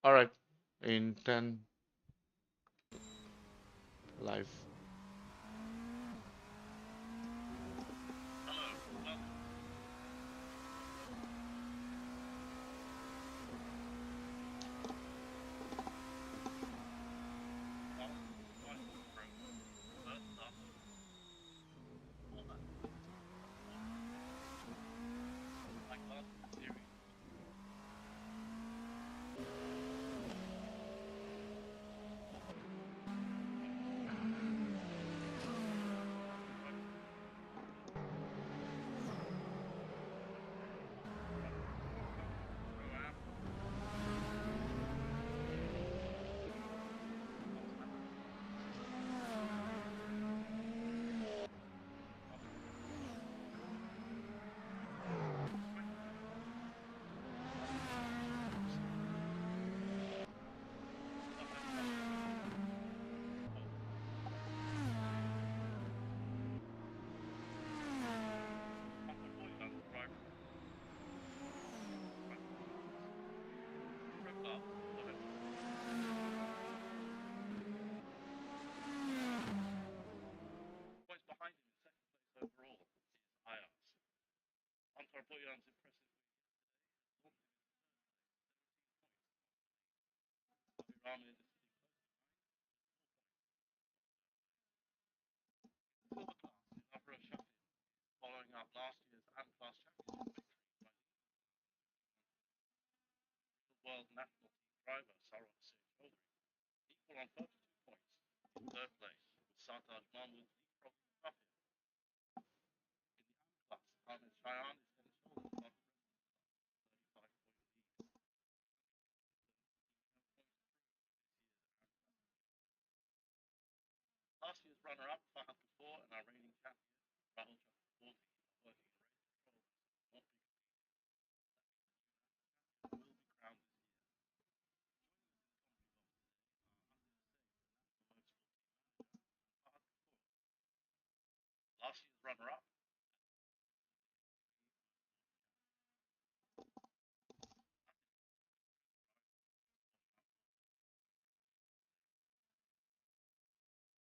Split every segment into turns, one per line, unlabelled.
All right, in 10, live.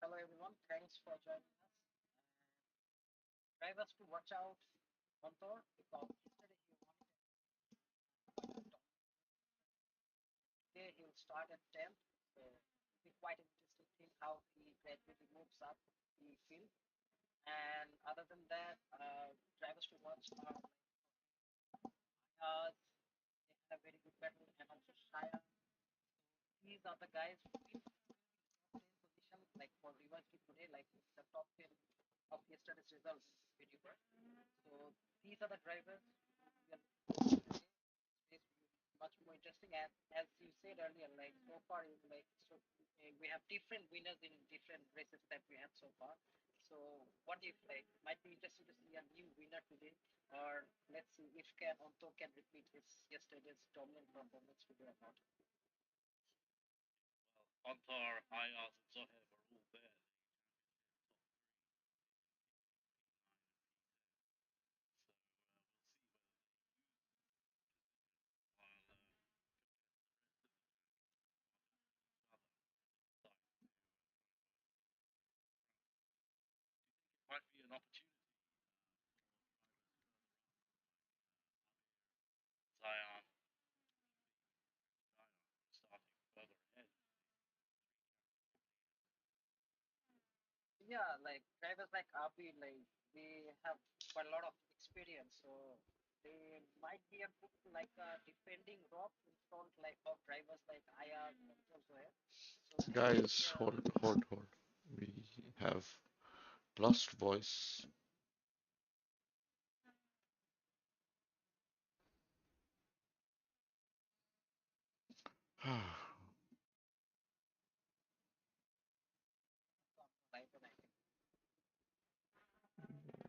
Hello everyone, thanks for joining us. Drivers to watch out on tour because yesterday he won it. Today he'll start at 10th, so it'll be quite interesting to see how he gradually moves up the field. And other than that, drivers to watch are they had a very good battle, and also Shaya. These are the guys who in top 10 position, like for reverse today, like the top 10 of yesterday's results video. So these are the drivers we are space much more interesting. And as you said earlier, like so far, we have different winners in different races that we had so far. So what if like might be interesting to see a new winner today, or let's see if can Onto can repeat his yesterday's dominant performance today or not. Yeah, like drivers like Abi, like they have quite a lot of experience, so they might be a good like defending rock in front like of drivers like Ayaz and also have. So this might be
Guys,
a
hold. We have lost voice.
like an idea.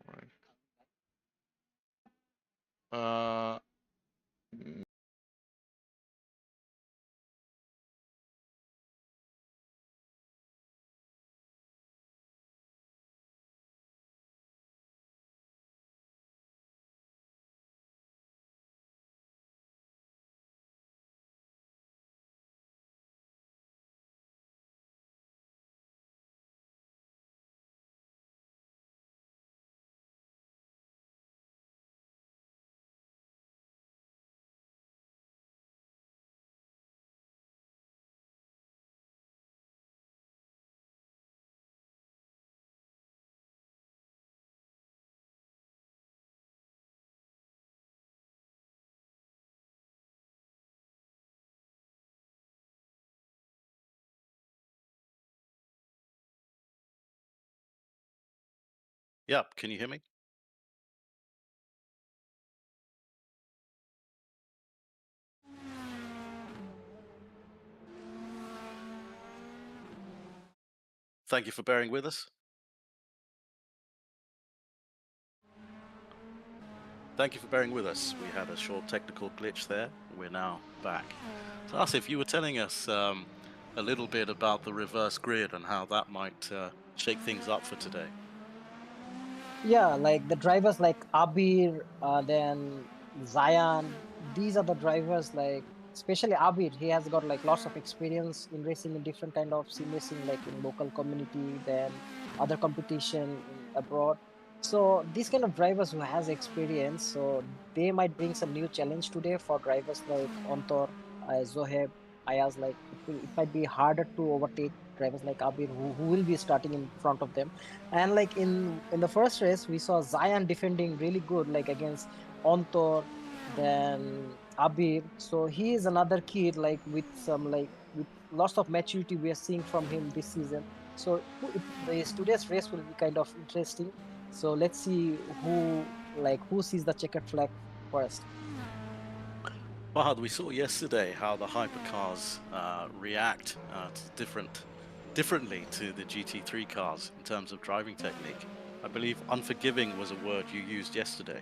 Right. Uh,
Yep, can you hear me? Thank you for bearing with us. Thank you for bearing with us. We had a short technical glitch there. We're now back. So, Asif, you were telling us a little bit about the reverse grid and how that might shake things up for today.
Yeah, like the drivers like Abir, then Zayan. These are the drivers like especially Abir. He has got like lots of experience in racing in different kind of sim racing, like in local community, then other competition in abroad. So these kind of drivers who has experience, so they might bring some new challenge today for drivers like Ontor, Zoheb, Ayaz. Like it might be harder to overtake drivers like Abir who will be starting in front of them. And like in the first race, we saw Zion defending really good, like against Ontor, then Abir. So he is another kid, like with some like with lots of maturity we are seeing from him this season. So today's race will be kind of interesting. So let's see who sees the checkered flag first.
Fahad, we saw yesterday how the hypercars react differently to the GT3 cars in terms of driving technique. I believe unforgiving was a word you used yesterday.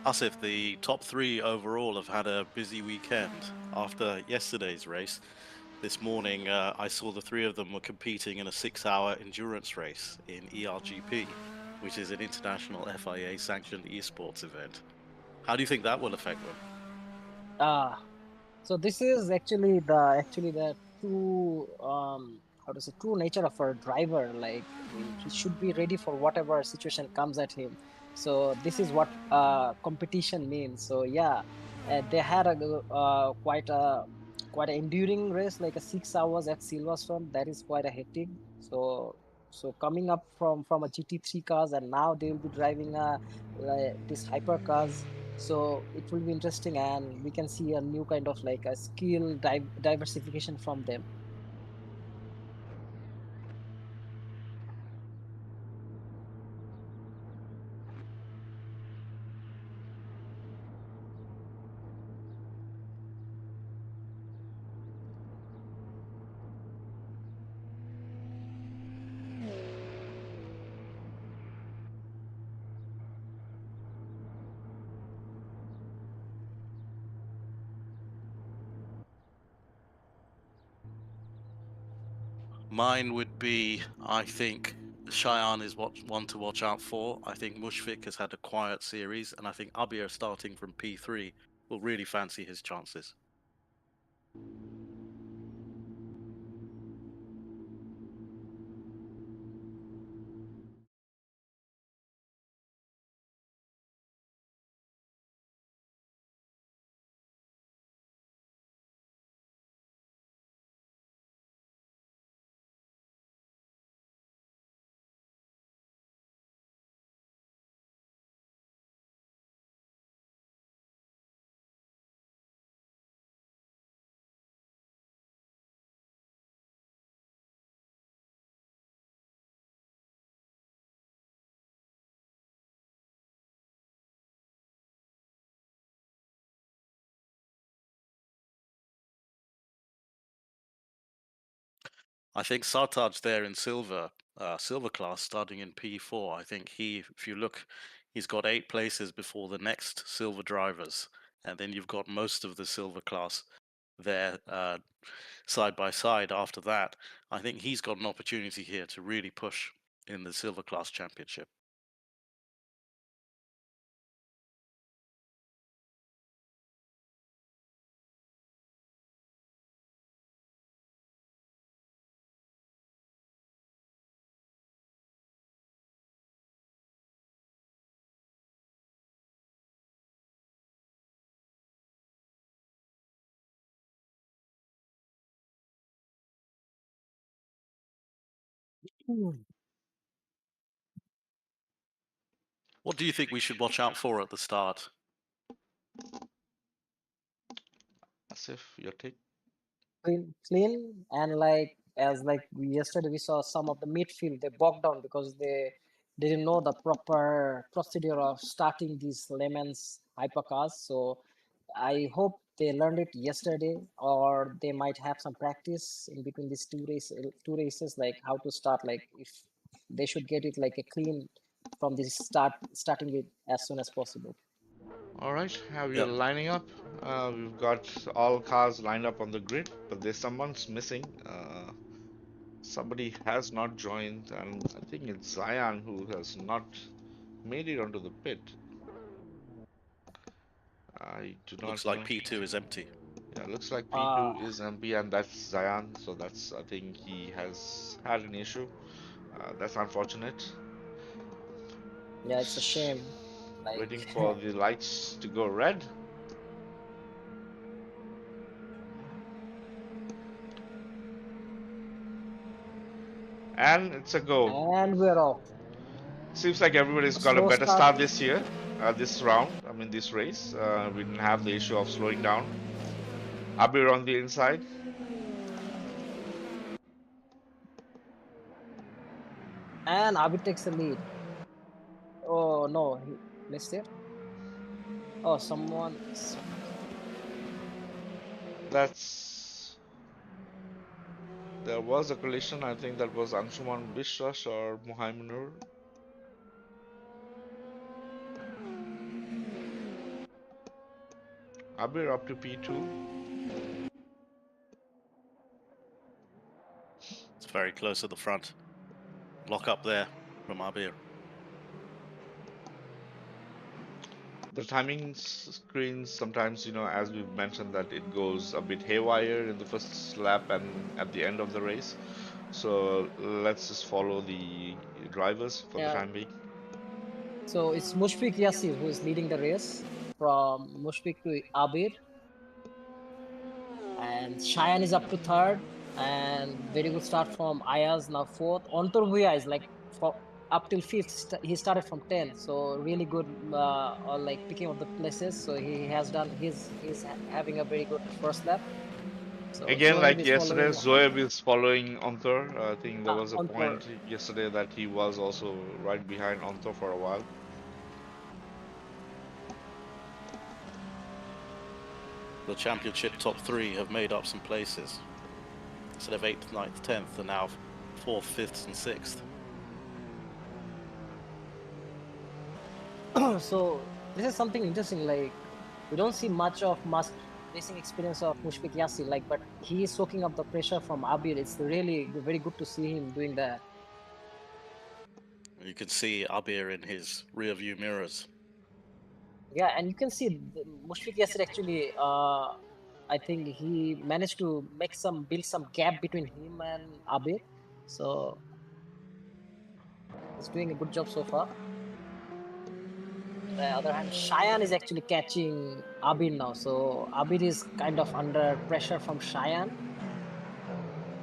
Asif, the top three overall have had a busy weekend. After yesterday's race, this morning I saw the three of them were competing in a 6-hour endurance race in ERGP, which is an international FIA sanctioned esports event. How do you think that will affect them?
Ah, So this is actually the true how to say true nature of a driver. Like he should be ready for whatever situation comes at him. So this is what competition means. So yeah, they had quite a enduring race, like a 6 hours at Silverstone. That is quite a hectic. So coming up from a GT3 cars, and now they will be driving this hyper cars. So it will be interesting, and we can see a new kind of like a skill diversification from them.
Mine would be, I think Cheyenne is one to watch out for. I think Mushfik has had a quiet series, and I think Abir starting from P3 will really fancy his chances. I think Sartaj there in silver class, starting in P4. I think if you look, he's got 8 places before the next silver drivers, and then you've got most of the silver class there side by side after that. I think he's got an opportunity here to really push in the silver class championship. What do you think we should watch out for at the start?
Asif, your take?
Clean and like as like yesterday we saw some of the midfield they bogged down because they didn't know the proper procedure of starting these lemons hypercars. So I hope they learned it yesterday, or they might have some practice in between these two races, like how to start. Like if they should get it like a clean from the starting it as soon as possible.
All right, have you
Yep.
lining up? We've got all cars lined up on the grid, but there's someone's missing. Somebody has not joined, and I think it's Zion who has not made it onto the pit. I do
Looks
not
like
know.
P2 is empty.
Yeah, looks like
Uh
P2 is MP, and that's Zion. So that's, I think he has had an issue. That's unfortunate.
yeah, it's a shame. Like
Waiting for the lights to go red. And it's a go.
and we're off.
Seems like everybody's
A
got a
slow
better
start.
start this year, this round. I mean, this race. We didn't have the issue of slowing down. Abir on the inside.
And Abhi takes the lead. Oh no, he missed it. Oh, someone.
That's There was a collision. I think that was Anshuman Bishwash or Muhaiminur. Abir up to P2.
It's very close at the front. Lock up there from Abir.
The timing screens sometimes, as we've mentioned, that it goes a bit haywire in the first lap and at the end of the race. So let's just follow the drivers for the
Yeah.
time being.
So it's Mushfiq Yassir who is leading the race from Mushfiq to Abir, and Cheyenne is up to third, and very good start from Ayaz now fourth. Ontor Bhuya is like for up till fifth. He started from 10th, so really good, or like picking up the places. So he has done. He's having a very good first lap. So
Again,
Zoeb
like
is
yesterday,
following
Zoeb is following Onthor. I think there was a
Ontor.
point yesterday that he was also right behind Onthor for a while.
The championship top 3 have made up some places. Instead of 8th, 9th, 10th, they're now 4th, 5th, and 6th.
So this is something interesting. Like we don't see much of Musk. racing experience of Mushfiq Yassir, like, but he is soaking up the pressure from Abir. It's really very good to see him doing that.
You can see Abir in his rear view mirrors.
Yeah, and you can see Mushfiq Yassir actually, I think he managed to build some gap between him and Abir. So he's doing a good job so far. On the other hand, Cheyenne is actually catching Abir now. So Abir is kind of under pressure from Cheyenne,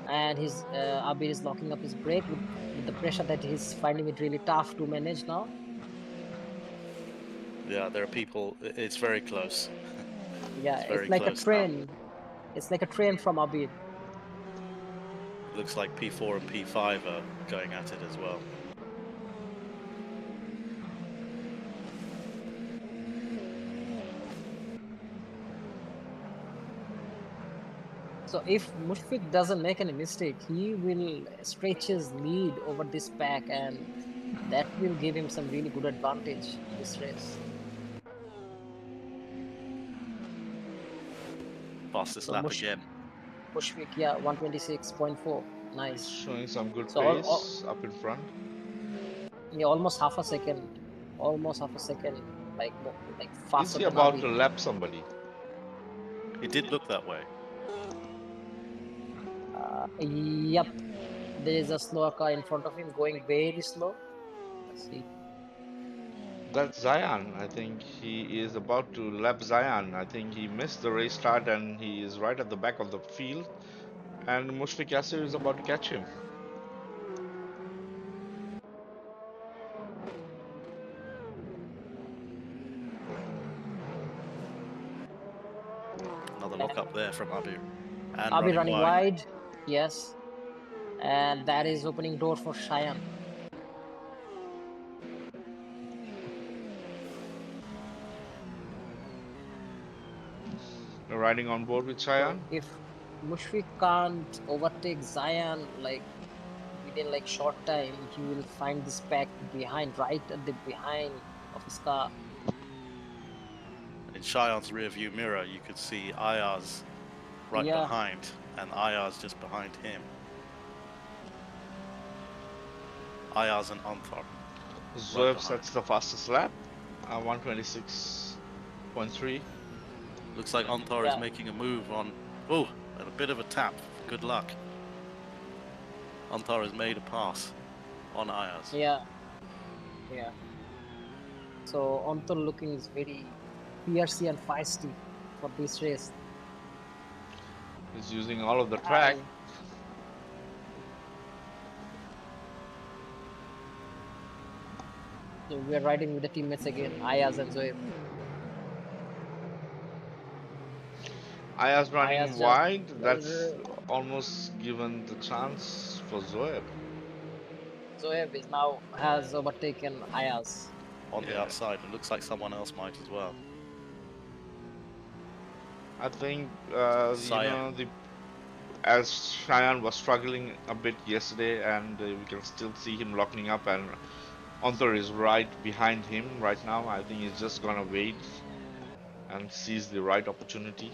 and Abir is locking up his brake with the pressure that he's finding it really tough to manage now.
Yeah, there are people. It's very close.
Yeah,
It's
it's
very
like a
close now.
train. It's like a train from Abir.
It looks like P4 and P5 are going at it as well.
So if Mushfiq doesn't make any mistake, he will stretch his lead over this pack, and that will give him some really good advantage in this race.
Fastest
So
lap again.
Mushfiq, yeah, 126.4,
He's
nice.
showing some good
So
pace up in front.
yeah, almost half a second, almost half a second, like
Is
faster
he
than
about
Abhi.
to lap somebody?
It did look that way.
Yep, there is a slower car in front of him going very slow. Let's see.
That's Zion. I think he is about to lap Zion. I think he missed the race start and he is right at the back of the field. And Mushfiq Yasir is about to catch him.
Another lock up there from Abir. And
Abhi
running
running
wide.
wide, yes, and that is opening door for Cheyenne.
Riding on board with
So
Cheyenne.
if Mushfiq can't overtake Zion like within like short time, he will find this pack behind, right at the behind of his car.
In Cheyenne's rear view mirror, you could see Ayaz right
Yeah,
behind, and Ayaz just behind him. Ayaz and Anthar right
Zoev
behind.
sets the fastest lap. 126.3.
Looks like Anthar is
yeah,
making a move on. Oh, and a bit of a tap. Good luck. Anthar has made a pass on Ayaz.
yeah, yeah. So Anton looking is very fierce and feisty for this race.
He's using all of the track.
I So we are riding with the teammates again, Ayaz and Zoeb.
Aya's running
Ayaz just
wide. That's almost given the chance for Zoeb.
Zoeb is now has overtaken Ayaz.
On the
Yeah,
outside. It looks like someone else might as well.
I think
Saya.
the as Cheyenne was struggling a bit yesterday, and we can still see him locking up, and Anthor is right behind him right now. I think he's just gonna wait and seize the right opportunity.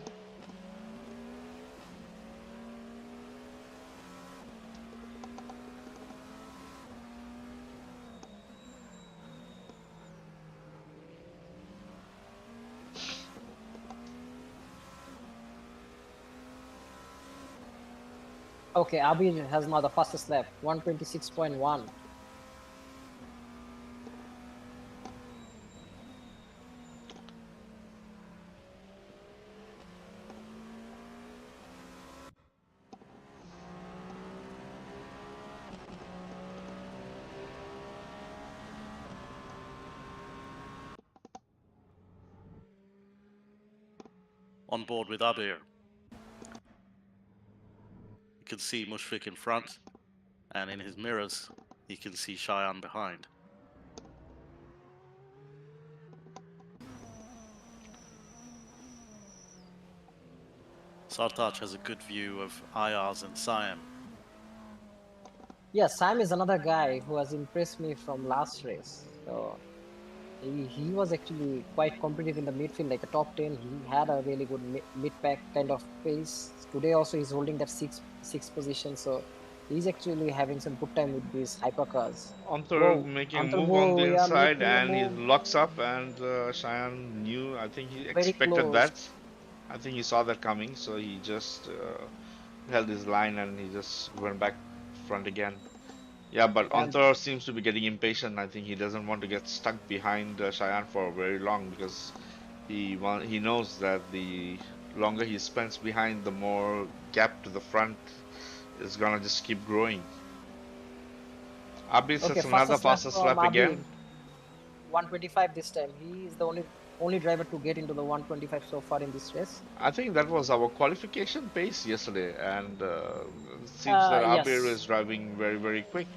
Okay, Abir has now the fastest lap, 126.1.
On board with Abir. You can see Mushfiq in front, and in his mirrors, you can see Cheyenne behind. Sartaj has a good view of Ayaz and Siam.
Yeah, Sam is another guy who has impressed me from last race. So He was actually quite competitive in the midfield, like a top 10. He had a really good mid pack kind of pace. Today also he's holding that sixth position, so he's actually having some good time with these hypercars.
Antar
Whoa,
making a
Antar,
move on
whoa,
the
yeah,
inside
making a
and he
move
locks up and Cheyenne knew, I think he
very
expected
close.
that. I think he saw that coming, so he just held his line and he just went back front again. Yeah, but
And
Antar seems to be getting impatient. I think he doesn't want to get stuck behind Cheyenne for very long because he knows that the longer he spends behind, the more gap to the front is gonna just keep growing. Abi
okay,
sets another
fastest lap
fastest
from
lap again.
Abi, 125 this time. He is the only driver to get into the 125 so far in this race.
I think that was our qualification pace yesterday, and it seems that Abir
Yes.
is driving very, very quick.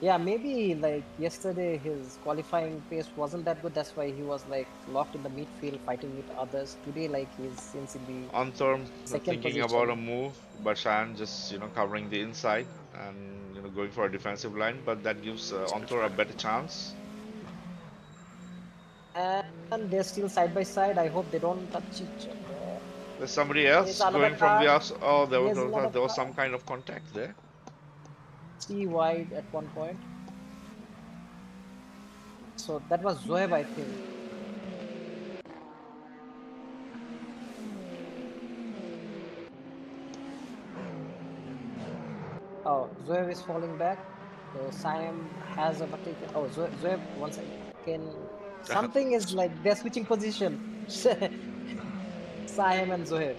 Yeah, maybe like yesterday his qualifying pace wasn't that good. That's why he was like locked in the midfield fighting with others. Today, like he's since in the
On term,
second
thinking about a
position.
move, but Shan just covering the inside and going for a defensive line, but that gives Ontor a better chance.
And they're still side by side. I hope they don't touch each other.
There's somebody
There's
else
another
going from the
car.
outs. Oh,
There's another
there was
car.
some kind of contact there.
C wide at one point. So that was Zoeb, I think. Oh, Zoeb is falling back. So Sam has overtaken. Oh, Zoeb once again. Something is like they're switching position. Sam and Zoeb.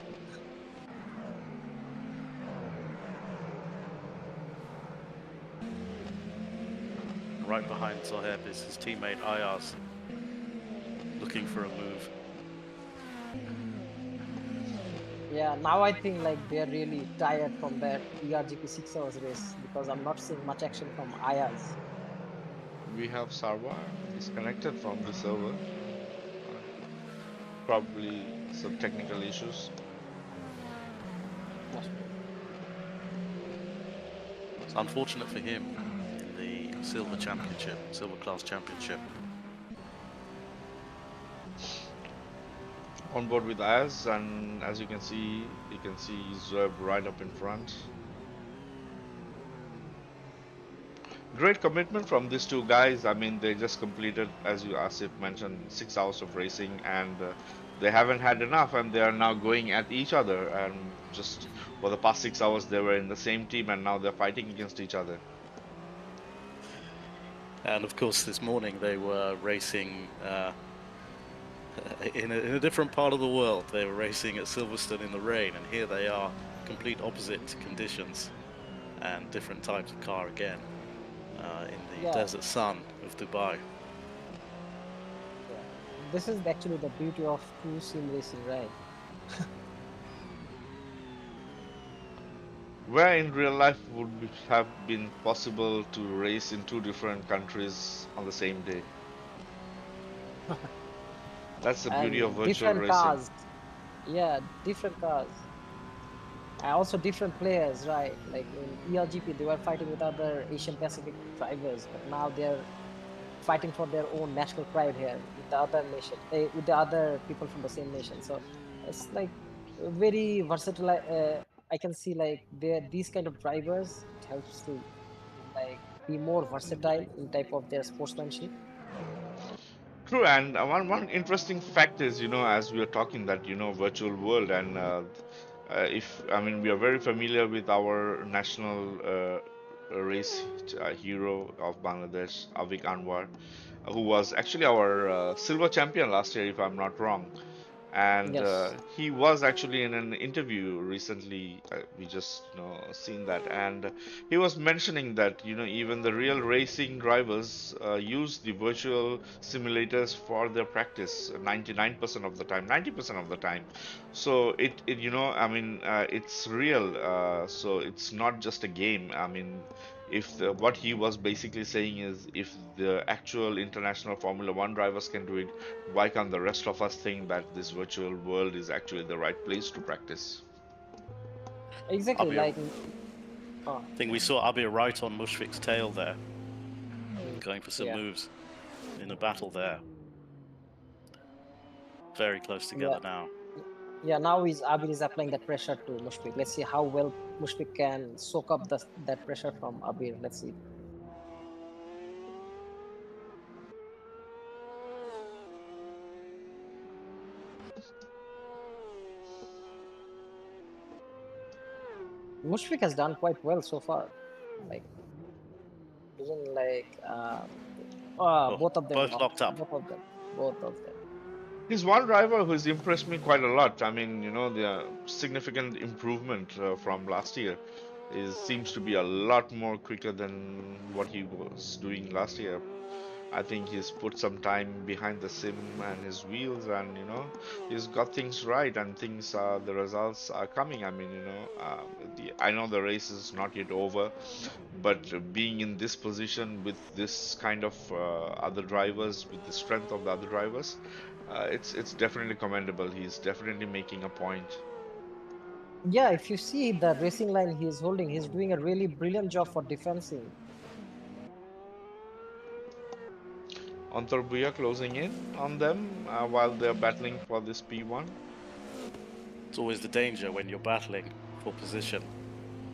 Right behind Zoheb is his teammate Ayaz, looking for a move.
Yeah, now I think like they're really tired from that ERGP 6 hours race because I'm not seeing much action from Ayaz.
We have Sarwar disconnected from the server. Probably some technical issues.
Most probably.
It's unfortunate for him in the silver championship, silver class championship.
On board with Ayaz, and as you can see Zoeb right up in front. Great commitment from these two guys. I mean, they just completed, as you Asif mentioned, 6 hours of racing, and they haven't had enough, and they are now going at each other. And just for the past 6 hours, they were in the same team, and now they're fighting against each other.
And of course, this morning they were racing in a different part of the world. They were racing at Silverstone in the rain, and here they are, complete opposite conditions and different types of car again in the
Yeah,
desert sun of Dubai.
yeah. This is actually the beauty of true sim racing, right?
Where in real life would have been possible to race in two different countries on the same day? That's the beauty of
And
virtual
different
racing.
cars. Yeah, different cars. And also different players, right? Like in ELGP, they were fighting with other Asian Pacific drivers, but now they're fighting for their own national pride here with the other nation, with the other people from the same nation. So it's like very versatile. I can see like these kind of drivers. It helps to like be more versatile in type of their sportsmanship.
True, and one interesting fact is, as we are talking that, virtual world, and if I mean we are very familiar with our national race hero of Bangladesh, Avik Anwar, who was actually our silver champion last year, if I'm not wrong. And
Yes,
he was actually in an interview recently. We just seen that, and he was mentioning that even the real racing drivers use the virtual simulators for their practice 99% of the time, 90% of the time. So it I mean it's real. So it's not just a game. I mean, if what he was basically saying is if the actual international Formula One drivers can do it, why can't the rest of us think that this virtual world is actually the right place to practice?
exactly.
Abir,
Like, oh,
I think we saw Abir right on Mushfiq's tail there, going for some
Yeah.
moves in a battle there. Very close
Yeah.
together now.
Yeah, now Abir is applying that pressure to Mushfiq. Let's see how well Mushfiq can soak up that pressure from Abir. Let's see. Mushfiq has done quite well so far. Like, doesn't like
Oh,
both of them
both
locked.
locked up.
Both of them. Both of them.
He's one driver who's impressed me quite a lot. I mean, the significant improvement from last year is seems to be a lot more quicker than what he was doing last year. I think he's put some time behind the sim and his wheels, and he's got things right, and the results are coming. I mean, I know the race is not yet over, but being in this position with this kind of other drivers, with the strength of the other drivers, it's definitely commendable. He's definitely making a point.
Yeah, if you see the racing line he is holding, he's doing a really brilliant job for defensing.
Antarbuya closing in on them while they're battling for this P1.
It's always the danger when you're battling for position.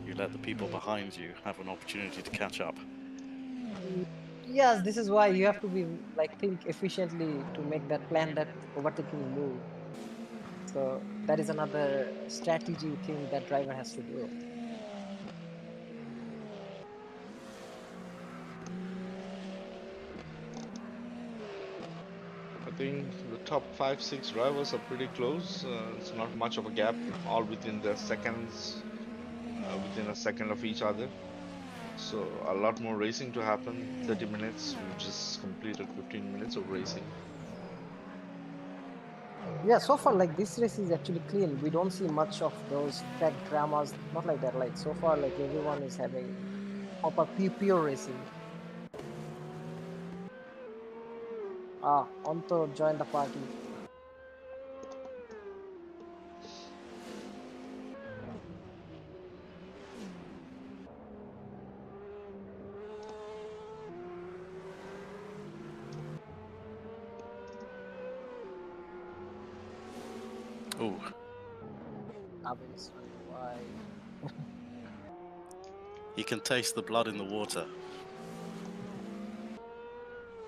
You let the people behind you have an opportunity to catch up.
Mm, Yes, this is why you have to be like think efficiently to make that plan, that overtaking move. So that is another strategy thing that driver has to do.
I think the top five, six drivers are pretty close. It's not much of a gap, all within the seconds, within a second of each other. So a lot more racing to happen. 30 minutes. We've just completed 15 minutes of racing.
Yeah, so far like this race is actually clean. We don't see much of those track dramas, not like that. Like so far, like everyone is having proper pure racing. Anto join the party.
Ooh,
Abir is running wide.
he can taste the blood in the water.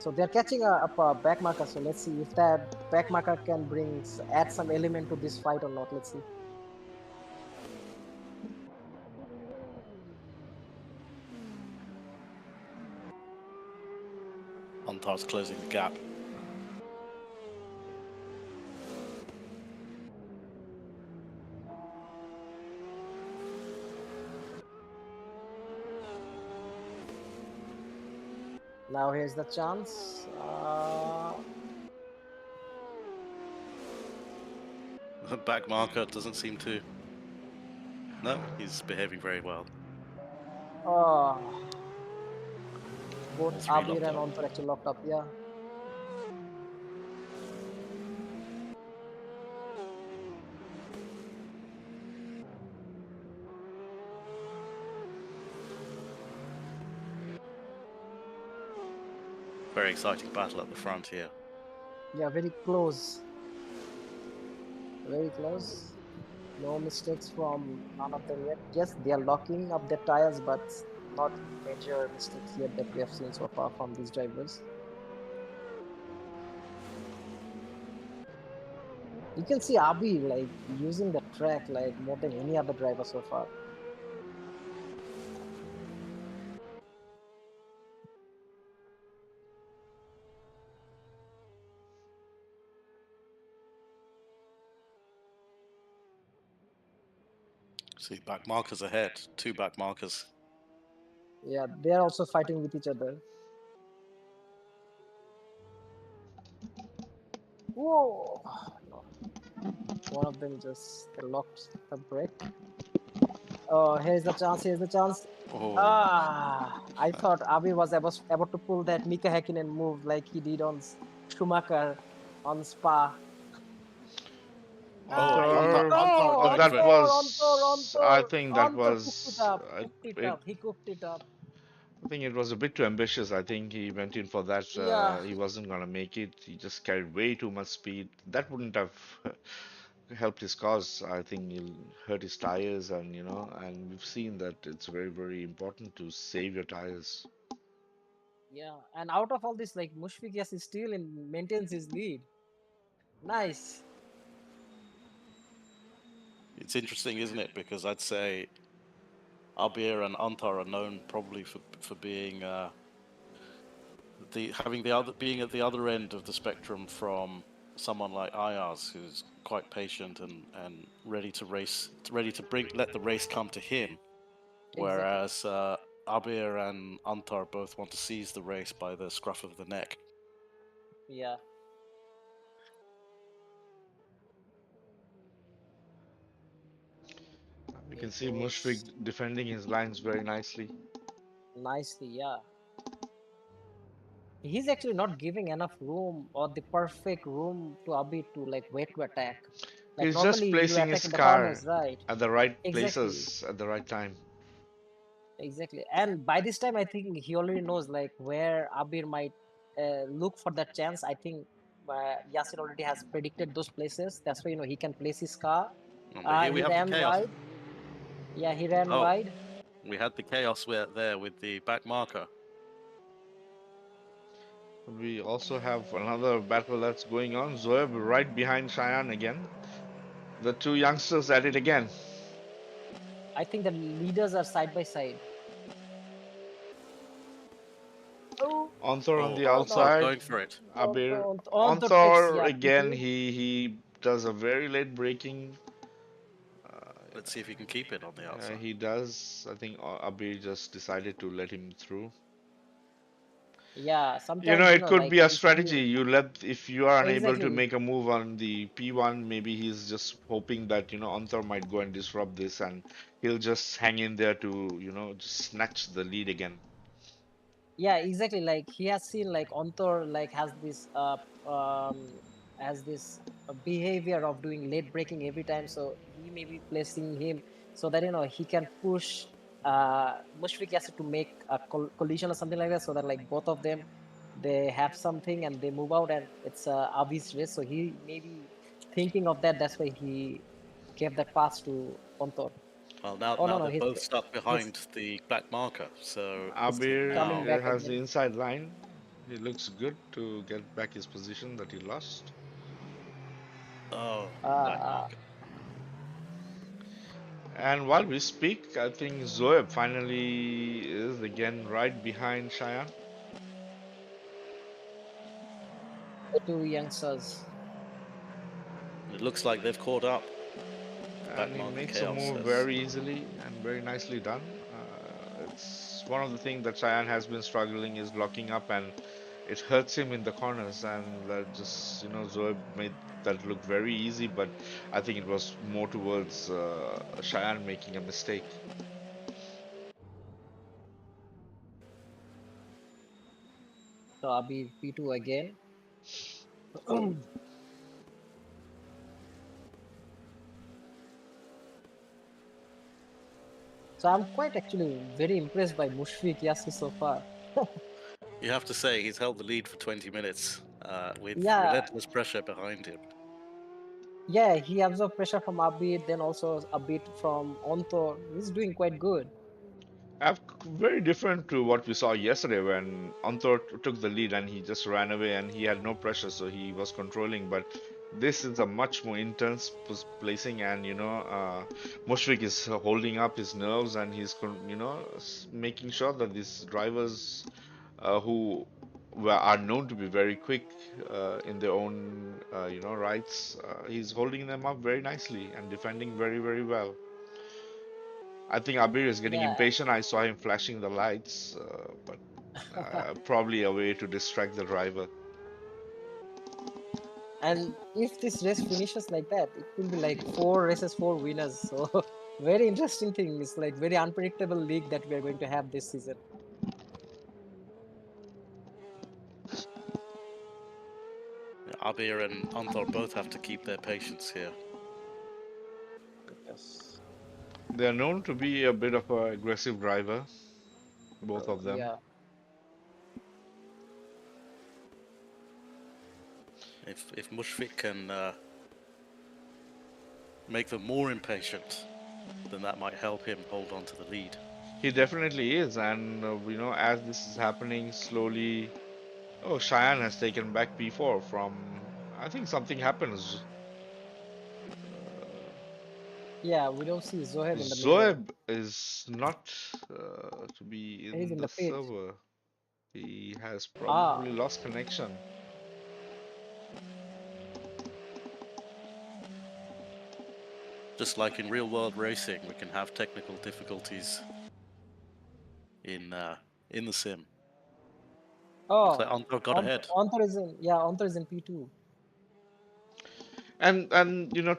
So they're catching up a back marker. So let's see if that back marker can add some element to this fight or not. Let's see.
Antar's closing the gap.
Now here's the chance.
The back marker doesn't seem to. No, he's behaving very well.
Uh,
All
both
three
Abir
locked
and
up.
Antar actually locked up. Yeah.
Very exciting battle at the front here.
Yeah, very close. Very close. No mistakes from none of them yet. Yes, they are locking up their tires, but not major mistakes yet that we have seen so far from these drivers. You can see Abi like using the track like more than any other driver so far.
See, back markers ahead. Two back markers.
Yeah, they are also fighting with each other. Whoa! No, one of them just locked the brake. Oh, here's the chance. Here's the chance.
Oh,
I thought Abi was about to pull that Mika Häkkinen move like he did on Schumacher on Spa.
oh,
Antar,
Antar going for it.
I think that
Antor
was
cooked it up. He cooked it up.
it
He cooked it up.
I think it was a bit too ambitious. I think he went in for that.
Yeah,
He wasn't gonna make it. He just carried way too much speed. That wouldn't have helped his cause. I think he'll hurt his tires, and and we've seen that it's very, very important to save your tires.
yeah. And out of all this, like Mushfiq Yas is still in maintains his lead. Nice.
It's interesting, isn't it? Because I'd say Albir and Antar are known probably for being the having the other being at the other end of the spectrum from someone like Ayaz, who's quite patient and ready to race, ready to let the race come to him.
Exactly.
Whereas Abir and Antar both want to seize the race by the scruff of the neck.
Yeah.
You
There
can see Mushfiq
goes
defending his lines very nicely.
nicely. Yeah. He's actually not giving enough room or the perfect room to Abid to like wait to attack. Like
He's
normally
just
you
placing
attack
his
in the
car
corners, right?
at the right
Exactly.
places at the right time.
Exactly. And by this time, I think he already knows like where Abir might look for that chance. I think Yasir already has predicted those places. That's why he can place his car.
But here we
He
have the
ran
chaos.
wide. Yeah, he ran
Oh,
wide.
we had the chaos there with the back marker.
We also have another battle that's going on. Zoeb right behind Cheyenne again. The two youngsters at it again.
I think the leaders are side by side. Oh,
Anthor on
Oh,
the
Antar
outside.
going for it.
Abir.
on the takes,
Anthor
yeah,
again.
P2.
He does a very late braking.
Let's see if he can keep it on the outside.
He does. I think Abir just decided to let him through.
Yeah, sometimes,
It could
like
be a
if
strategy.
you
If you are unable to
exactly,
make a move on the P1, maybe he's just hoping that, Anthor might go and disrupt this and he'll just hang in there to, just snatch the lead again.
yeah, exactly. Like he has seen like Ontor like um has this behavior of doing late braking every time. So he may be placing him so that he can push Mushfiq Yasser to make a collision or something like that. So that like both of them they have something and they move out and it's Abi's race. So he may be thinking of that. That's why he gave that pass to Ontor.
Well, now
Oh no
now
no
they're both stuck
he's
behind the black marker. So
he's coming
now
Abir
back
has the
again.
inside line. He looks good to get back his position that he lost.
oh, black
Uh,
marker.
And while we speak, I think Zoeb finally is again right behind Cheyenne.
the two youngsters.
It looks like they've caught up. The back
And he
marker
makes a
chaos
move
says.
very easily and very nicely done. It's one of the things that Cheyenne has been struggling is locking up, and it hurts him in the corners. And just Zoe made that look very easy, but I think it was more towards Cheyenne making a mistake.
So I'll be P2 again. So I'm quite actually very impressed by Mushfiq Yassi so far.
You have to say he's held the lead for 20 minutes with
Yeah,
relentless pressure behind him.
yeah, he absorbed pressure from Abid, then also a bit from Ontor. He's doing quite good.
Very different to what we saw yesterday when Antor took the lead and he just ran away and he had no pressure, so he was controlling. But this is a much more intense placing, and Mushfiq is holding up his nerves and he's making sure that these drivers who are known to be very quick in their own rights, he's holding them up very nicely and defending very, very well. I think Abir is getting
Yeah.
impatient. I saw him flashing the lights, but probably a way to distract the driver.
And if this race finishes like that, it will be like 4 races, 4 winners. So very interesting thing. It's like very unpredictable league that we are going to have this season.
Abir and Antar both have to keep their patience here.
Yes.
They are known to be a bit of an aggressive driver, both of them.
Yeah,
If Mushfik can make them more impatient, then that might help him hold on to the lead.
He definitely is, and as this is happening slowly. Oh, Cheyenne has taken back P4 from. I think something happens. Uh,
yeah. We don't see Zoheb in the middle.
Zoeb is not to be
He's
in
in
the
the pit.
server. He has
Ah,
probably lost connection.
Just like in real world racing, we can have technical difficulties in uh, in the sim. Looks like
oh,
Anto got ahead.
Antar is in. Yeah, Antar is in P2.
And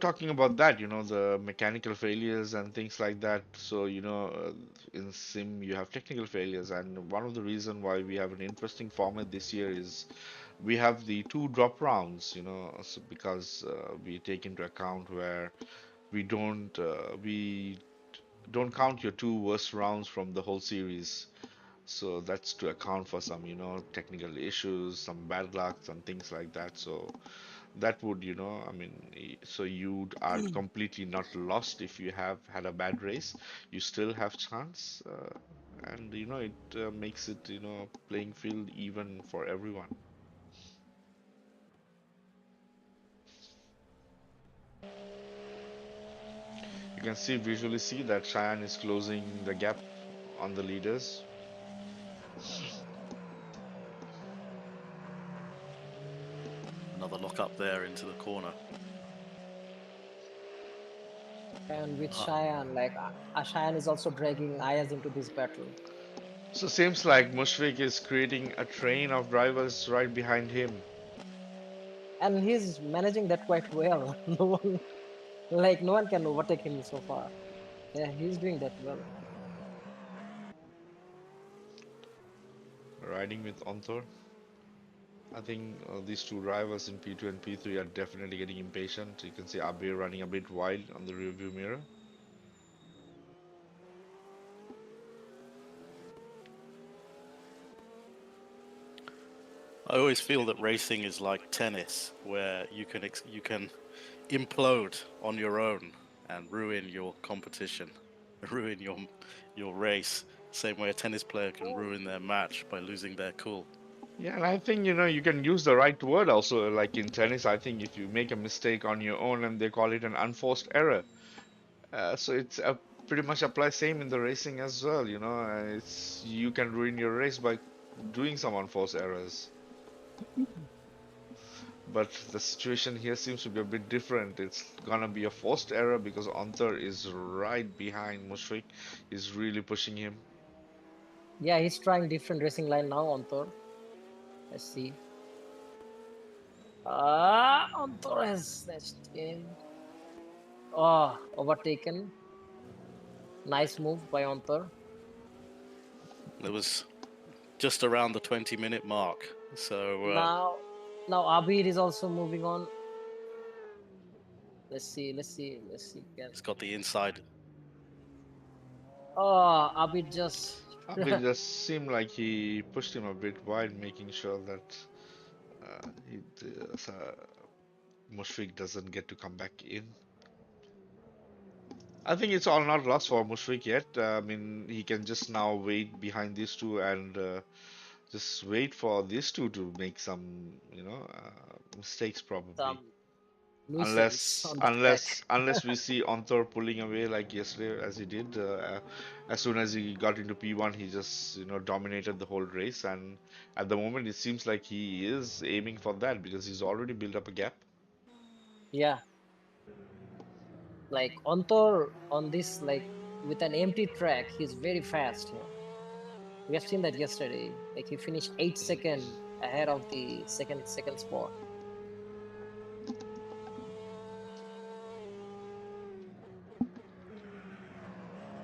talking about that, the mechanical failures and things like that. So in sim you have technical failures, and one of the reason why we have an interesting format this year is we have the two drop rounds. So because we take into account where we don't count your two worst rounds from the whole series. So that's to account for some, technical issues, some bad luck, and things like that. So that would, I mean, so you are completely not lost if you have had a bad race. You still have chance, and it makes it, playing field even for everyone. You can visually see that Cheyenne is closing the gap on the leaders.
Another lock up there into the corner.
And with
Uh,
Cheyenne, like Cheyenne is also dragging Ayaz into this battle.
So seems like Mushfiq is creating a train of drivers right behind him.
And he's managing that quite well. No one, like no one can overtake him so far. Yeah, he's doing that well.
Riding with Antor. I think these two drivers in P2 and P3 are definitely getting impatient. You can see Abe running a bit wild on the rearview mirror.
I always feel that racing is like tennis, where you can implode on your own and ruin your competition, ruin your race. Same way a tennis player can ruin their match by losing their cool.
Yeah, and I think you can use the right word also. Like in tennis, I think if you make a mistake on your own, and they call it an unforced error. So it's pretty much applies same in the racing as well. It's you can ruin your race by doing some unforced errors. But the situation here seems to be a bit different. It's gonna be a forced error because Antar is right behind Mushfiq. He's really pushing him.
Yeah, he's trying different racing line now on Thor. Let's see. On Thor has snatched in. Oh, overtaken. Nice move by Antar.
It was just around the 20-minute mark, so
Now, now Abir is also moving on. Let's see. Let's see. Let's see. Can
he's got the inside.
oh Abir just
It just seemed like he pushed him a bit wide, making sure that Mushfiq doesn't get to come back in. I think it's all not lost for Mushfiq yet. I mean, he can just now wait behind these two and just wait for these two to make some, mistakes probably.
some nuisance
Unless
on the track.
unless unless we see Antor pulling away like yesterday as he did. As soon as he got into P1, he just dominated the whole race, and at the moment it seems like he is aiming for that because he's already built up a gap.
Yeah, like Antar on this like with an empty track, he's very fast here. We have seen that yesterday. Like he finished 8 seconds ahead of the second spot.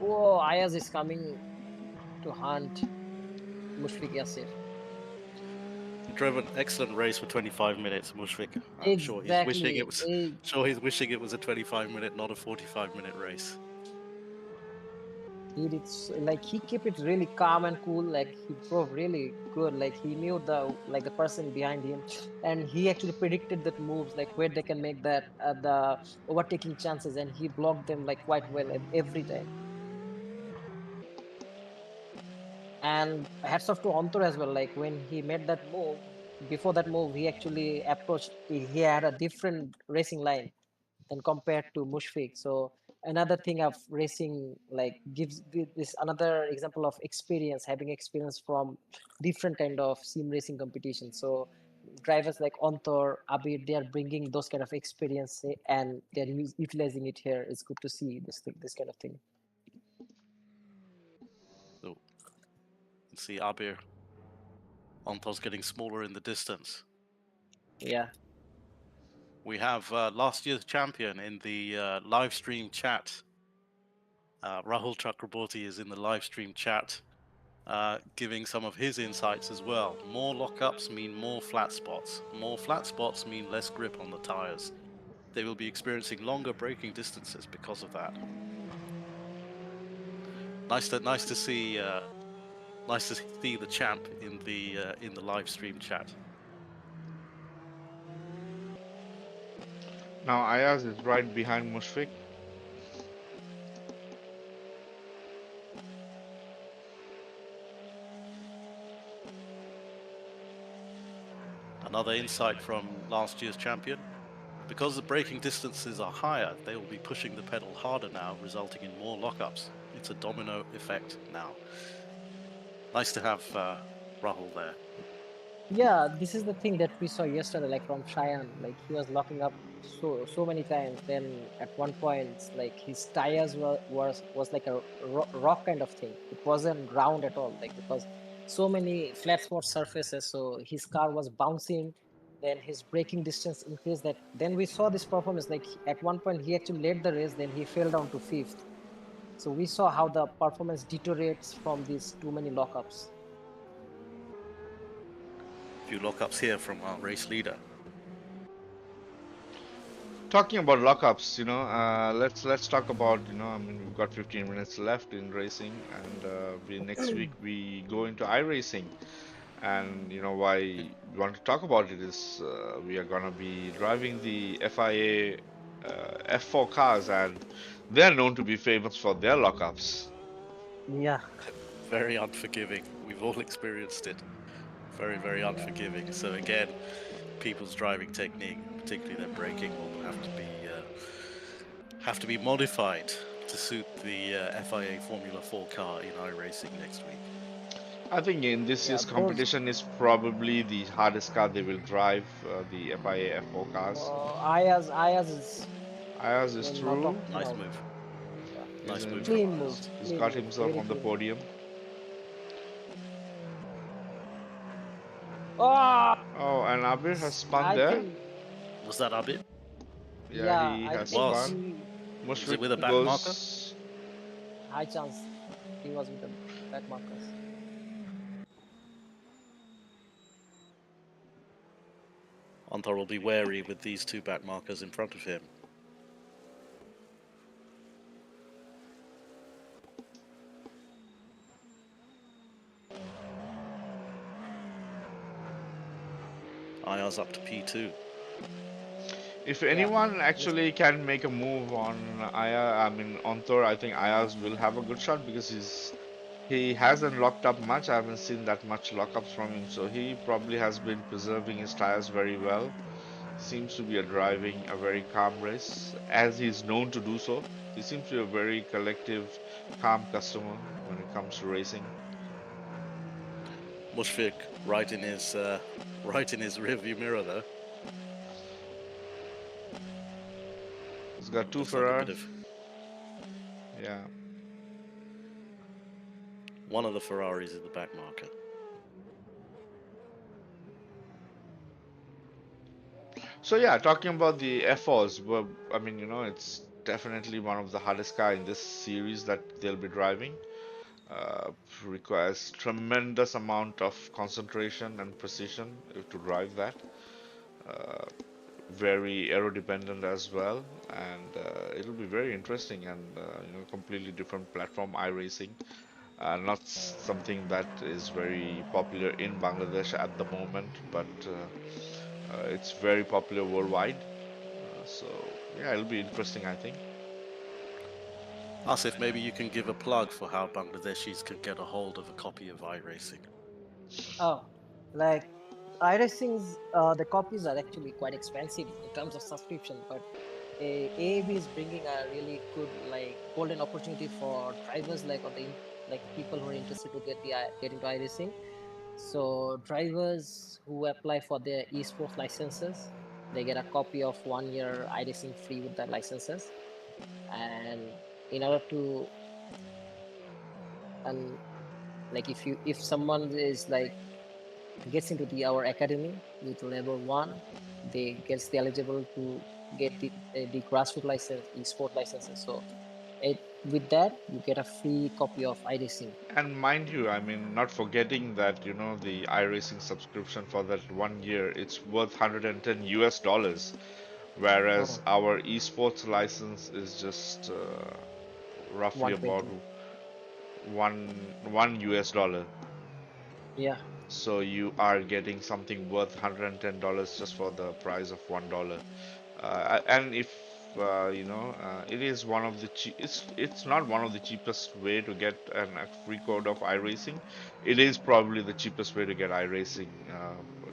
Oh, Ayaz is coming to hunt Mushfiq Yasir.
He drove an excellent race for 25 minutes, Mushfik. I'm sure he's wishing it
Exactly.
was sure he's wishing it was a 25-minute, not a 45-minute race.
He did like he kept it really calm and cool. Like he drove really good. Like he knew the person behind him, and he actually predicted that moves like where they can make that the overtaking chances, and he blocked them like quite well every time. And hats off to Antor as well. Like when he made that move, before that move, he actually approached. He had a different racing line than compared to Mushfiq. So another thing of racing like gives this another example of experience, having experience from different kind of sim racing competition. So drivers like Antor, Abir, they are bringing those kind of experience and they're utilizing it here. It's good to see this kind of thing.
So you can see Abir Ontos getting smaller in the distance.
Yeah.
We have last year's champion in the live stream chat. Rahul Chakraborty is in the live stream chat, giving some of his insights as well. More lockups mean more flat spots. More flat spots mean less grip on the tires. They will be experiencing longer braking distances because of that. Nice to see the champ in the live stream chat.
Now Ayaz is right behind Mushfiq.
Another insight from last year's champion. Because the braking distances are higher, they will be pushing the pedal harder now, resulting in more lockups. It's a domino effect now. Nice to have Rahul there.
Yeah, this is the thing that we saw yesterday, like from Cheyenne. Like he was locking up so many times. Then at one point, like his tires was like a rock kind of thing. It wasn't round at all, like because so many flat spot surfaces. So his car was bouncing. Then his braking distance increased. That then we saw this performance. Like at one point, he actually led the race. Then he fell down to fifth. So we saw how the performance deteriorates from these too many lockups.
A few lockups here from our race leader.
Talking about lockups, let's talk about, I mean, we've got 15 minutes left in racing, and we next week we go into iRacing, and why we want to talk about it is we are gonna be driving the FIA F4 cars, and they're known to be famous for their lockups.
Yeah.
Very unforgiving. We've all experienced it. Very
Yeah.
unforgiving. So again, people's driving technique, particularly their braking, will have to be modified to suit the FIA Formula 4 car in iRacing next week.
I think in this
Yeah,
year's
those
competition is probably the hardest car they will drive, the FIA F4 cars.
Ayaz is
Ayaz is
not
through.
opting
Nice
out.
move.
Yeah,
He's
Nice move
in.
from
clean
Ayaz.
moves,
He's
clean
got
moves,
himself
very
on the
clean.
podium.
Oh,
Oh, and Abir has spun
I
there.
think
Was that a bit?
Yeah,
yeah,
he
I
It
has
think
was.
spun.
he
Was it
Mushfiq
with a back marker?
goes.
high chance he was with the back markers.
Antar will be wary with these two back markers in front of him. Ayaz up to P2.
If
Yeah,
anyone
this
actually can make a move on Aya, I mean on Thor, I think Ayaz will have a good shot because he hasn't locked up much. I haven't seen that much lockups from him, so he probably has been preserving his tires very well. Seems to be driving a very calm race, as he's known to do so. He seems to be a very collective, calm customer when it comes to racing.
Mushfiq right in his rearview mirror though.
He's got two
Looks like a
Ferrari.
bit of
Yeah.
one of the Ferraris is the back marker.
So yeah, talking about the F4s, well, I mean, it's definitely one of the hardest car in this series that they'll be driving. Uh, Requires tremendous amount of concentration and precision to drive that. Uh, very aero dependent as well, and it'll be very interesting and completely different platform iRacing. Not something that is very popular in Bangladesh at the moment, but it's very popular worldwide. So yeah, it'll be interesting, I think.
Asif, maybe you can give a plug for how Bangladeshis can get a hold of a copy of iRacing.
Oh, like iRacing's the copies are actually quite expensive in terms of subscription, but AAB is bringing a really good like golden opportunity for drivers like like people who are interested to get into iRacing. So drivers who apply for their esports licenses, they get a copy of 1 year iRacing free with their licenses. And in order to and like if someone is like gets into the our academy with level 1, they gets the eligible to get the grassroots license, esport licenses. So it with that you get a free copy of iRacing.
And mind you, I mean, not forgetting that, the iRacing subscription for that 1 year, it's worth 110 US dollars, whereas
Oh,
our esports license is just roughly about
120.
one US dollar.
Yeah,
So you are getting something worth $110 just for the price of $1. And if it is one of the it's not one of the cheapest way to get a free code of iRacing. It is probably the cheapest way to get iRacing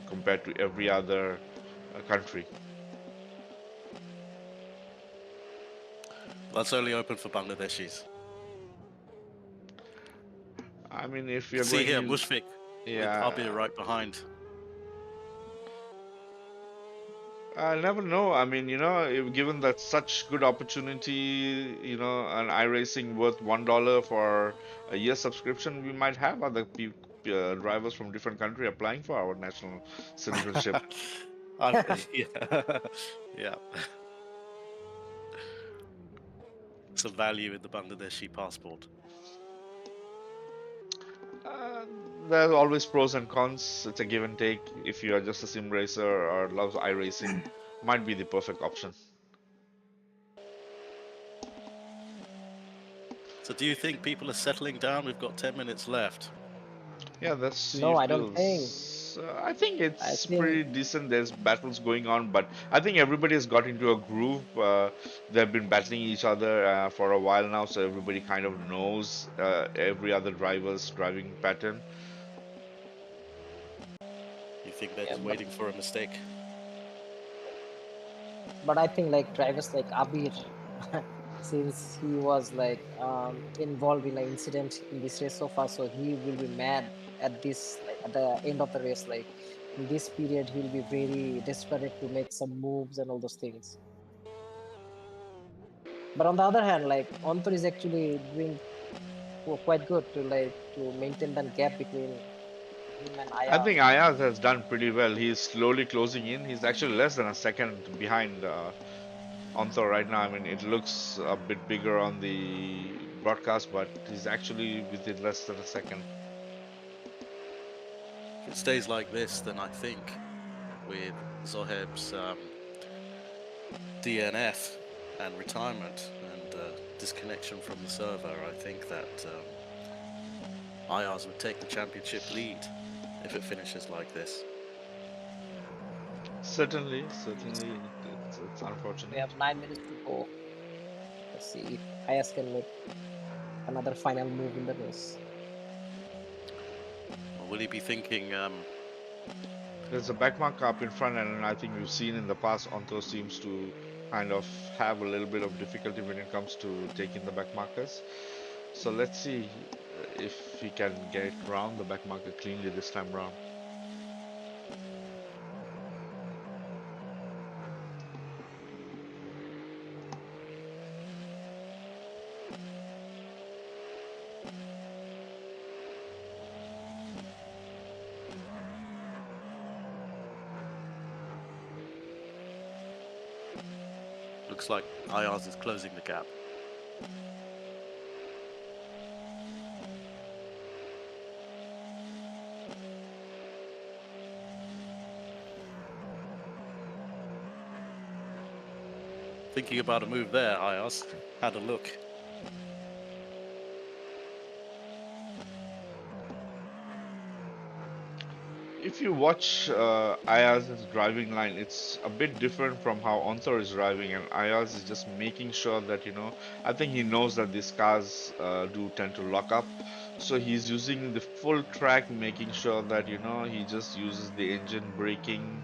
compared to every other country.
That's only open for Bangladeshis.
I mean, if
You can
you're
see
going
here,
to,
Mushfik with Abir
yeah,
right behind.
I never know. I mean, given that such good opportunity, an iRacing worth $1 for a year subscription, we might have other drivers from different country applying for our national citizenship.
Yeah, yeah. Some value in the Bangladeshi passport.
Uh, there's always pros and cons. It's a give and take. If you are just a sim racer or loves iRacing, might be the perfect option.
So, do you think people are settling down? We've got 10 minutes left.
Yeah, that's
no, I
usually.
don't think.
I think
I
it's
think
pretty decent. There's battles going on, but I think everybody has got into a groove. They've been battling each other for a while now, so everybody kind of knows every other driver's driving pattern.
You think they're
yeah,
just waiting for a mistake?
but I think like drivers like Abir, since he was like involved in an incident in this race so far, so he will be mad at this like at the end of the race. Like in this period, he'll be very desperate to make some moves and all those things. But on the other hand, like Antor is actually doing quite good to like to maintain that gap between him and
I
Ayaz.
think Ayaz has done pretty well. He's slowly closing in. He's actually less than a second behind Onthor right now. I mean, it looks a bit bigger on the broadcast, but he's actually within less than a second.
If it stays like this, then I think with Zoheb's DNF and retirement and disconnection from the server, I think that Ayaz would take the championship lead if it finishes like this.
Certainly,
Yes.
certainly, it's
We
unfortunate.
have 9 minutes to go. Let's see if Ayaz can make another final move in the race.
Or will he be thinking,
There's a backmark up in front, and I think we've seen in the past, Onthor seems to kind of have a little bit of difficulty when it comes to taking the back markers. So let's see if he can get around the back marker cleanly this time around.
looks like Ayaz is closing the gap. Thinking about a move there, Ayaz. Had a look.
If you watch Ayaz's driving line, it's a bit different from how Anthor is driving, and Ayaz is just making sure that, I think he knows that these cars do tend to lock up. So he's using the full track, making sure that, he just uses the engine braking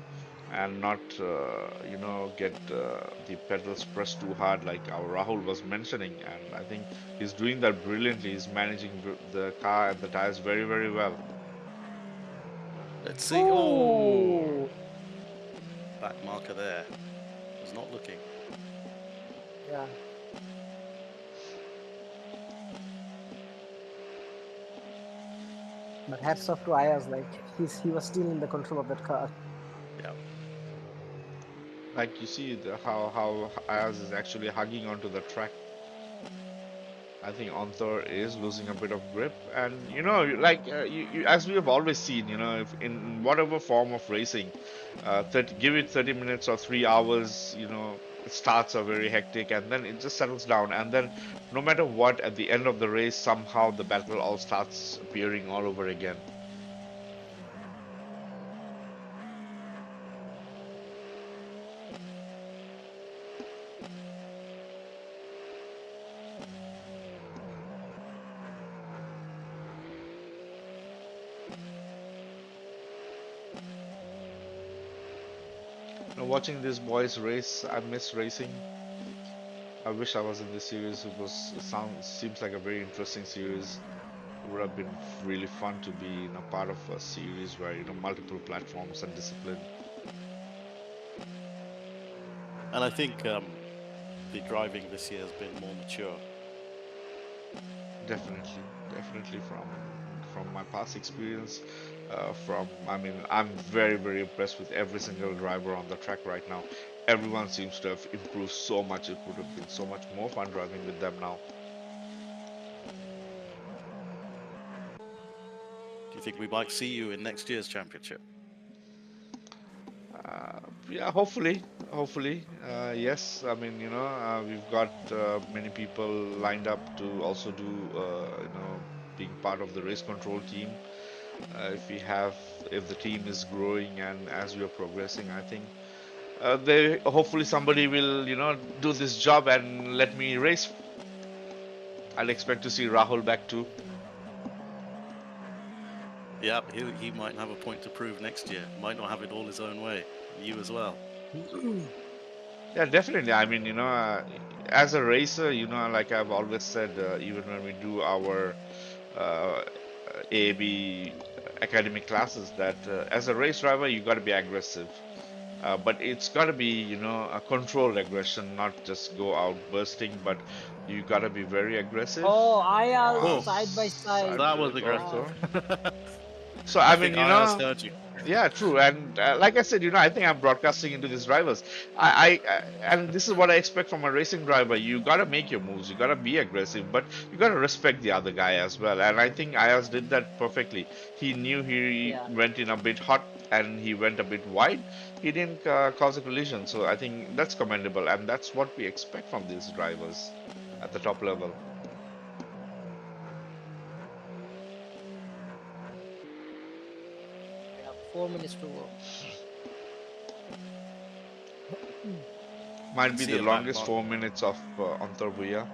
and not, get the pedals pressed too hard, like our Rahul was mentioning. And I think he's doing that brilliantly. He's managing the car and the tires very, very well.
Let's see. Oh,
Oh,
back marker there. Was not looking.
yeah. But hats off to Ayaz, like he was still in the control of that car.
Yeah.
Like you see how Ayaz is actually hugging onto the track. I think Anthor is losing a bit of grip, and like as we have always seen, if in whatever form of racing, 30, give it 30 minutes or 3 hours, it starts are very hectic, and then it just settles down, and then no matter what, at the end of the race, somehow the battle all starts appearing all over again. Watching these boys race, I miss racing. I wish I was in this series. It sounds seems like a very interesting series. It would have been really fun to be in a part of a series where multiple platforms and discipline.
And I think the driving this year has been more mature.
Definitely, definitely from my past experience, I mean, I'm very very impressed with every single driver on the track right now. Everyone seems to have improved so much. It would have been so much more fun driving with them now.
Do you think we might see you in next year's championship?
Yeah, hopefully, yes. I mean, we've got many people lined up to also do, being part of the race control team. If we have, if the team is growing and as we are progressing, I think they hopefully somebody will, do this job and let me race. I'll expect to see Rahul back too.
Yeah, he might have a point to prove next year. Might not have it all his own way, and you as well.
Yeah, definitely. I mean, as a racer, like I've always said, even when we do our uh, AAB academic classes, that as a race driver, you got to be aggressive. But it's got to be, a controlled aggression, not just go out bursting, but you got to be very aggressive.
Oh, Ayaz
Oh,
side by side.
that was
Side
aggressive.
Wow.
also. So,
I
I
think
mean,
Ayaz heard you.
yeah, true. And like I said, I think I'm broadcasting into these drivers. And this is what I expect from a racing driver. You gotta make your moves. You gotta be aggressive, but you gotta respect the other guy as well. And I think Ayaz did that perfectly. He knew he
Yeah.
went in a bit hot and he went a bit wide. He didn't cause a collision. So I think that's commendable, and that's what we expect from these drivers at the top level.
We have 4 minutes to go.
Might
Can
be
see
the
a back
longest
mark.
4 minutes of Antar Bhuya.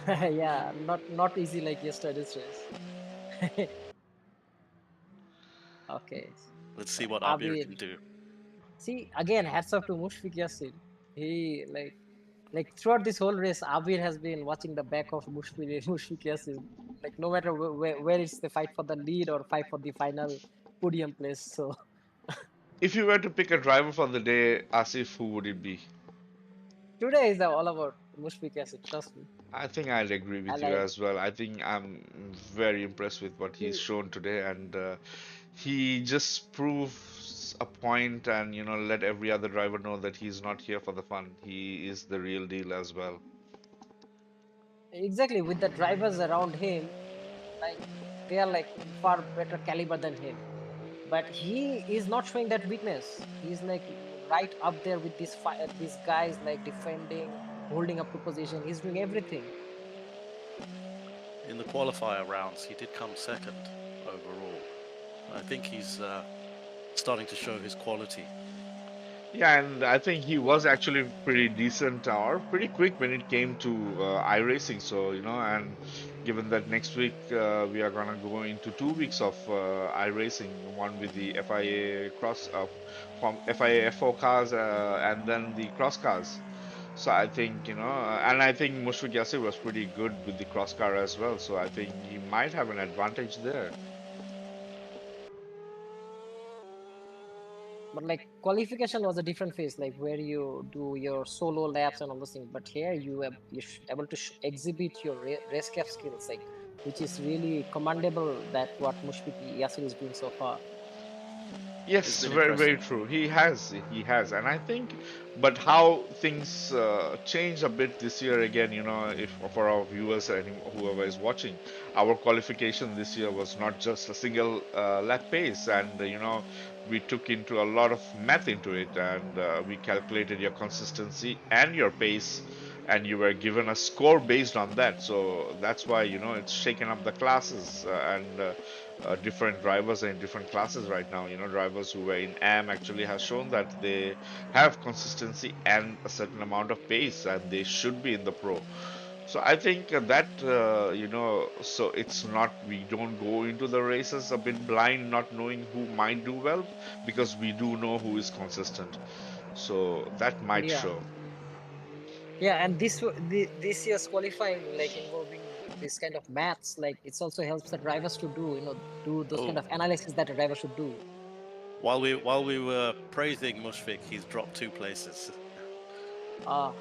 Yeah, not easy like yesterday's race. Okay.
Let's
So
see what Abir
Abir,
can do.
see again, hats off to Mushfiq Yassin. He like throughout this whole race, Abir has been watching the back of Mushfiq Yassin. Like no matter where it's the fight for the lead or fight for the final podium place. So
If you were to pick a driver for the day, Asif, who would it be?
today is all about Mushfiq Yassin. Trust me.
I think I'd agree
I
with you
like
as well. I think I'm very impressed with what he's
he
shown today, and he just proves a point and let every other driver know that he's not here for the fun. He is the real deal as well.
exactly with the drivers around him, like they are like far better caliber than him. But he is not showing that weakness. He's like right up there with these guys, like defending, holding up to position. He's doing everything.
In the qualifier rounds, he did come second overall. I think he's starting to show his quality.
Yeah, and I think he was actually pretty decent or pretty quick when it came to iRacing. So, and given that next week we are gonna go into 2 weeks of iRacing, one with the FIA cross from FIA F4 cars and then the cross cars. So I think, and I think Mushfiq Yassir was pretty good with the cross car as well. So I think he might have an advantage there.
But like qualification was a different phase, like where you do your solo laps and all those things. But here you're able to exhibit your race cap skills, like which is really commendable. That what Mushfiq Yasir is doing so far.
He's
Yes,
been
very, very
impressive.
true. He has, and I think, but how things changed a bit this year again, if for our viewers and whoever is watching, our qualification this year was not just a single lap pace, and we took into a lot of math into it, and we calculated your consistency and your pace, and you were given a score based on that. So that's why it's shaken up the classes and different drivers are in different classes right now. Drivers who were in AM actually has shown that they have consistency and a certain amount of pace, and they should be in the pro. So I think so it's not, we don't go into the races a bit blind, not knowing who might do well, because we do know who is consistent. So that might
Yeah,
show.
yeah, and this year's qualifying, like involving this kind of maths, like it's also helps the drivers to do those kind
Oh,
of analysis that a driver should do.
while we were praising Mushfiq, he's dropped 2 places.
Ah,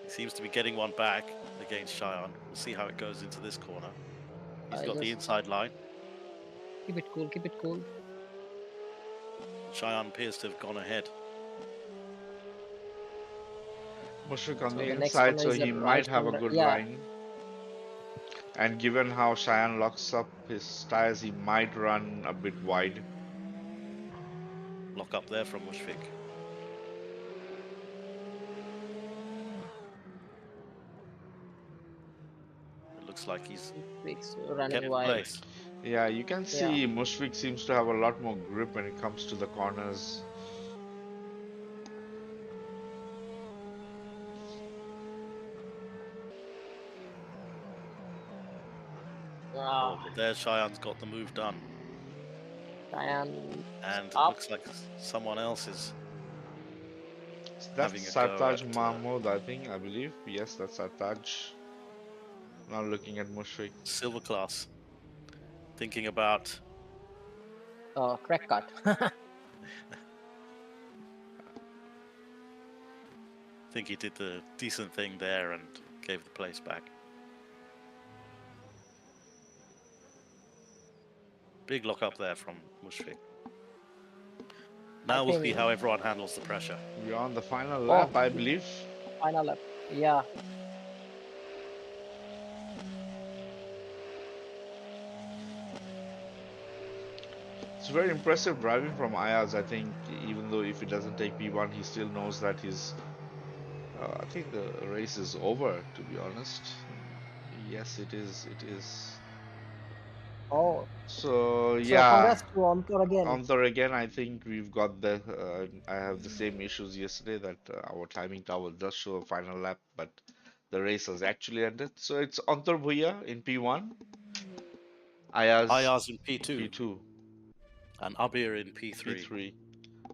He seems to be getting one back against Cheyenne. We'll see how it goes into this corner. He's
I
got the
just
inside line,
keep it cool, keep it cool.
and Cheyenne appears to have gone ahead.
Mushfiq on
So
the
the next
inside,
corner
so
is a
he might
right
have a
hander.
good
Yeah,
line. And given how Cheyenne locks up his tires, he might run a bit wide.
Lock up there from Mushfiq. It looks like he's
Weeks running
kept
wide.
place.
Yeah, you can
Yeah.
see Mushfiq seems to have a lot more grip when it comes to the corners.
Oh,
Ah,
but there Cheyenne's got the move done.
Diane
And it
up.
looks like someone else is
So that's
having a go
Sartaj
at
Mahmood, I think, I believe. Yes, that's Sartaj. Now looking at Mushfiq.
Silver Class, thinking about.
Track cut.
I think he did the decent thing there and gave the place back. Big lock up there from Mushfiq.
I
Now we'll see
think.
how everyone handles the pressure.
We're on the final
Oh,
lap, I believe.
final lap. Yeah,
It's very impressive driving from Ayaz. I think even though if he doesn't take P1, he still knows that he's. I think the race is over, to be honest. Yes, it is. It is.
oh,
So
so
yeah,
congrats to Antor again.
Antar again. I think we've got the. I have the same issues yesterday that our timing tower does show a final lap, but the race has actually ended. So it's Antar Bhuya in P1, Ayaz
Ayaz in P2
P2,
and Abir in P3.
P3.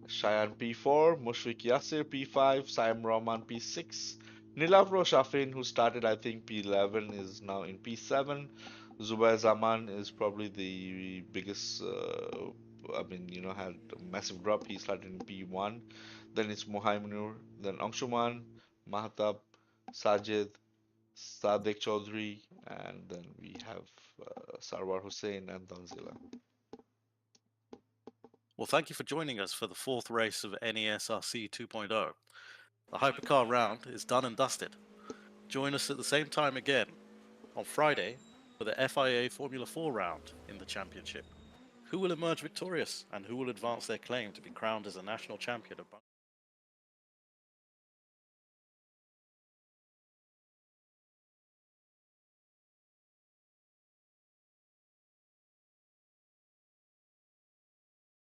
Shayan P4, Mushfiq Yasir P5, Saim Rahman P6, Nilavro Shafin, who started I think P11, is now in P7. Zubair Zaman is probably the biggest, I mean, had a massive drop. He started in P1. Then it's Mohaiminur, then Angshuman, Mahatab, Sajid, Sadek Chaudhry, and then we have Sarwar Hussain and Tanzila.
Well, thank you for joining us for the 4th race of NESRC 2.0. The hypercar round is done and dusted. Join us at the same time again on Friday for the FIA Formula 4 round in the championship. Who will emerge victorious and who will advance their claim to be crowned as a national champion of